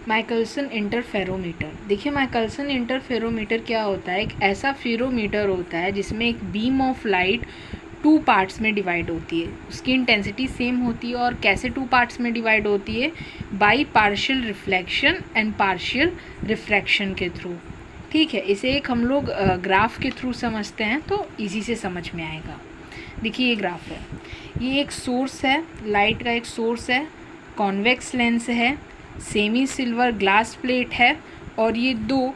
Michelson interferometer. देखिए Michelson interferometer क्या होता है, एक ऐसा फेरोमीटर होता है जिसमें एक beam of light two parts में डिवाइड होती है। उसकी इंटेंसिटी सेम होती है और कैसे टू पार्ट्स में डिवाइड होती है, by partial reflection and partial refraction के थ्रू। ठीक है, इसे एक हम लोग ग्राफ के थ्रू समझते हैं तो इजी से समझ में आएगा। देखिए ये ग्राफ है, ये एक सोर्स है, लाइट का एक सोर्स है, कॉन्वेक्स लेंस है, सेमी सिल्वर ग्लास प्लेट है और ये दो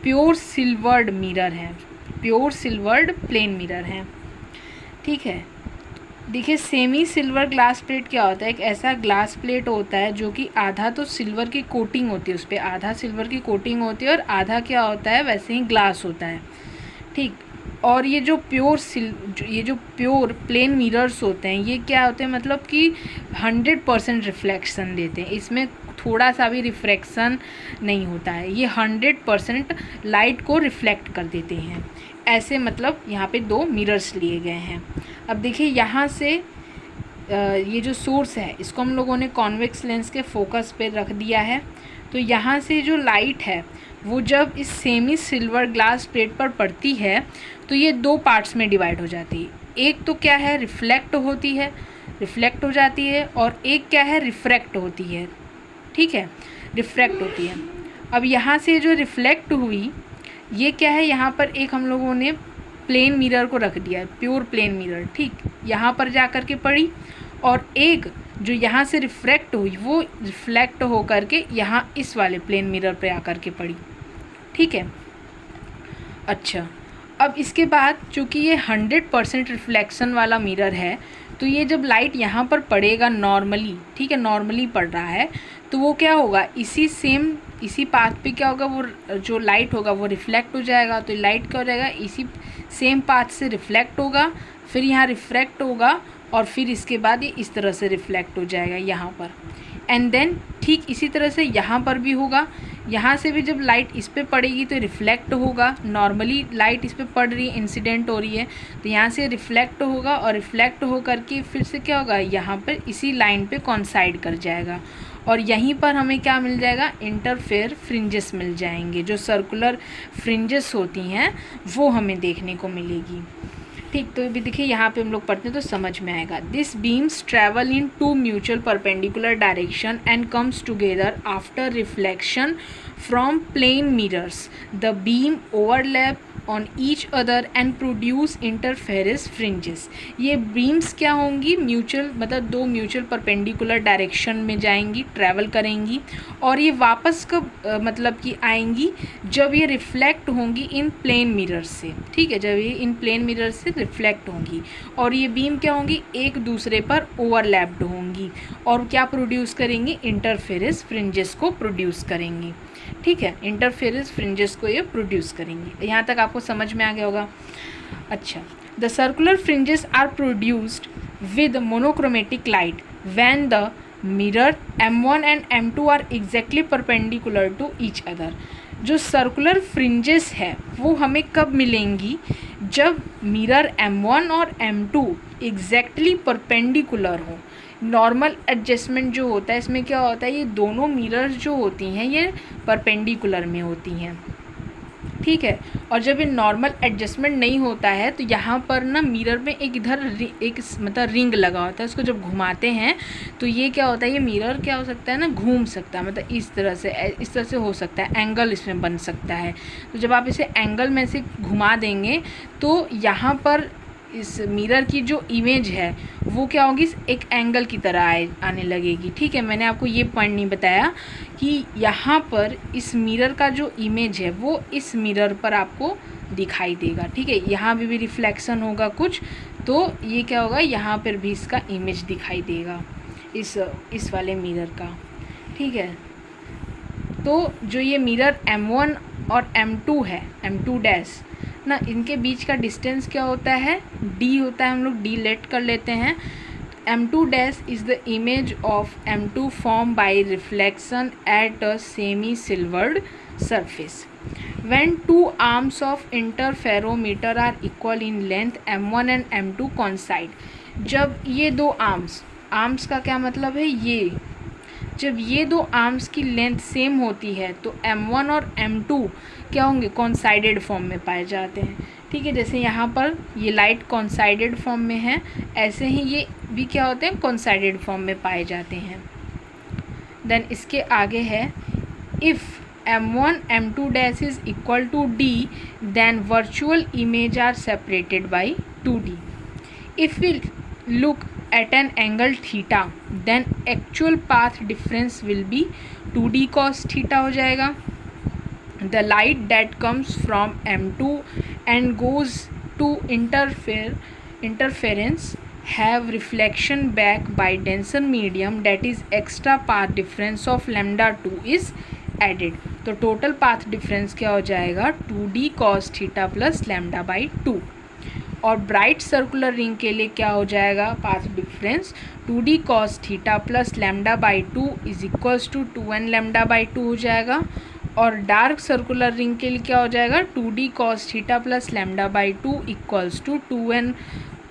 प्योर सिल्वर्ड मिरर हैं, प्योर सिल्वर्ड प्लेन मिरर हैं। ठीक है, देखिए सेमी सिल्वर ग्लास प्लेट क्या होता है, एक ऐसा ग्लास प्लेट होता है जो कि आधा तो सिल्वर की कोटिंग होती है, उस पर आधा सिल्वर की कोटिंग होती है और आधा क्या होता है वैसे ही ग्लास होता है। ठीक, और ये जो प्योर प्लेन मिरर्स होते हैं ये क्या होते हैं, मतलब कि 100% रिफ्लेक्शन देते हैं, इसमें थोड़ा सा भी रिफ्रैक्शन नहीं होता है, ये 100% लाइट को रिफ्लेक्ट कर देते हैं। ऐसे मतलब यहाँ पे दो मिरर्स लिए गए हैं। अब देखिए यहाँ से ये जो सोर्स है इसको हम लोगों ने कॉन्वेक्स लेंस के फोकस पे रख दिया है। तो यहाँ से जो लाइट है वो जब इस सेमी सिल्वर ग्लास प्लेट पर पड़ती है तो ये दो पार्ट्स में डिवाइड हो जाती है। एक तो क्या है रिफ्लेक्ट होती है, रिफ्लेक्ट हो जाती है, और एक क्या है रिफ्रैक्ट होती है। ठीक है, रिफ्रैक्ट होती है। अब यहाँ से जो रिफ्लेक्ट हुई ये क्या है, यहाँ पर एक हम लोगों ने प्लेन मिरर को रख दिया, प्योर प्लेन मिरर। ठीक, यहाँ पर जा कर के पड़ी, और एक जो यहाँ से रिफ्रैक्ट हुई वो रिफ्लेक्ट हो कर के यहाँ इस वाले प्लेन मिरर पे आकर के पड़ी। ठीक है, अच्छा, अब इसके बाद चूँकि ये 100% रिफ्लेक्शन वाला मिरर है तो ये जब लाइट यहाँ पर पड़ेगा नॉर्मली, ठीक है, नॉर्मली पड़ रहा है तो वो क्या होगा, इसी पाथ पे क्या होगा, वो जो लाइट होगा वो रिफ्लेक्ट हो जाएगा। तो लाइट क्या हो जाएगा, इसी सेम पाथ से रिफ्लेक्ट होगा, फिर यहाँ रिफ्रैक्ट होगा और फिर इसके बाद ये इस तरह से रिफ्लेक्ट हो जाएगा यहाँ पर। एंड देन ठीक इसी तरह से यहाँ पर भी होगा, यहाँ से भी जब लाइट इस पर पड़ेगी तो रिफ्लेक्ट होगा, नॉर्मली लाइट इस पर पड़ रही है, इंसिडेंट हो रही है तो यहाँ से रिफ्लेक्ट होगा और रिफ्लेक्ट हो करके फिर से क्या होगा, यहाँ पर इसी लाइन पे कॉन्साइड कर जाएगा और यहीं पर हमें क्या मिल जाएगा, इंटरफेयर फ्रिंजेस मिल जाएंगे। जो सर्कुलर फ्रिंजेस होती हैं वो हमें देखने को मिलेगी। ठीक, तो भी देखिए यहाँ पे हम लोग पढ़ते हैं तो समझ में आएगा। This beams travel in two mutual perpendicular direction and comes together after reflection from plane mirrors. The beam overlap on each other and produce interference fringes. ये बीम्स क्या होंगी, म्यूचुअल मतलब दो म्यूचुअल परपेंडिकुलर डायरेक्शन में जाएंगी, travel करेंगी और ये वापस कब मतलब कि आएंगी, जब ये रिफ्लेक्ट होंगी इन प्लेन मिरर से। ठीक है, जब ये इन प्लेन मिरर से रिफ्लेक्ट होंगी और ये बीम क्या होंगी, एक दूसरे पर ओवरलैप्ड होंगी और क्या प्रोड्यूस करेंगी, इंटरफेरेंस फ्रिंजेस को प्रोड्यूस करेंगी। ठीक है, इंटरफेरेंस फ्रिंजेस को ये प्रोड्यूस करेंगे। यहाँ तक आपको समझ में आ गया होगा। अच्छा, the circular fringes are produced with monochromatic light when the mirror M1 and M2 are exactly perpendicular to each other. जो सर्कुलर फ्रिंजेस है वो हमें कब मिलेंगी, जब मिरर M1 और M2 एग्जैक्टली परपेंडिकुलर हो। नॉर्मल एडजस्टमेंट जो होता है इसमें क्या होता है, ये दोनों मिरर्स जो होती हैं ये परपेंडिकुलर में होती हैं। ठीक है, और जब ये नॉर्मल एडजस्टमेंट नहीं होता है तो यहाँ पर ना मिरर में एक इधर एक मतलब रिंग लगा होता है, उसको जब घुमाते हैं तो ये क्या होता है, ये मिरर क्या हो सकता है ना, घूम सकता है, मतलब इस तरह से हो सकता है, एंगल इसमें बन सकता है। तो जब आप इसे एंगल में से घुमा देंगे तो यहाँ पर इस मिरर की जो इमेज है वो क्या होगी, एक एंगल की तरह आने लगेगी। ठीक है, मैंने आपको ये पॉइंट नहीं बताया कि यहाँ पर इस मिरर का जो इमेज है वो इस मिरर पर आपको दिखाई देगा। ठीक है, यहाँ भी रिफ्लेक्शन होगा कुछ तो ये क्या होगा, यहाँ पर भी इसका इमेज दिखाई देगा इस वाले मिरर का। ठीक है, तो जो ये मिरर M1 और M2 है, M2 डैश ना, इनके बीच का डिस्टेंस क्या होता है, D होता है, हम लोग D लेट कर लेते हैं। M2 dash is the image of M2 form by reflection at a semi silvered surface. When two arms of interferometer are equal in length M1 and M2 coincide। जब ये दो आर्म्स का क्या मतलब है, ये जब ये दो आर्म्स की लेंथ सेम होती है तो M1 और M2 क्या होंगे, कॉन्साइडेड फॉर्म में पाए जाते हैं। ठीक है, जैसे यहाँ पर ये लाइट कॉन्साइडेड फॉर्म में है, ऐसे ही ये भी क्या होते हैं, कॉन्साइडेड फॉर्म में पाए जाते हैं। देन इसके आगे है if M1 M2 dash is equal to D then virtual image are separated by 2D। If we look at an angle theta then actual path difference will be 2D cos theta हो जाएगा। The light that comes from M2 and goes to interference have reflection back by denser medium, that is extra path difference of lambda 2 is added। तो total path difference क्या हो जाएगा, 2D cos theta plus lambda by 2। और bright circular ring के लिए क्या हो जाएगा, path difference 2D cos theta plus lambda by 2 is equals to 2n lambda by 2 हो जाएगा। और डार्क सर्कुलर रिंग के लिए क्या हो जाएगा, 2D cos theta plus lambda by 2 equals to 2n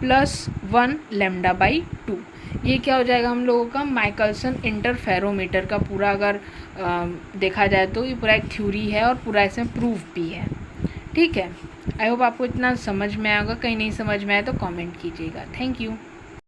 plus 1 lambda by 2। ये क्या हो जाएगा हम लोगों का माइकलसन इंटरफेरोमीटर का पूरा अगर देखा जाए तो ये पूरा एक थ्योरी है और पूरा इसमें प्रूफ भी है। ठीक है, आई होप आपको इतना समझ में आएगा। कहीं नहीं समझ में आए तो कमेंट कीजिएगा। Thank you.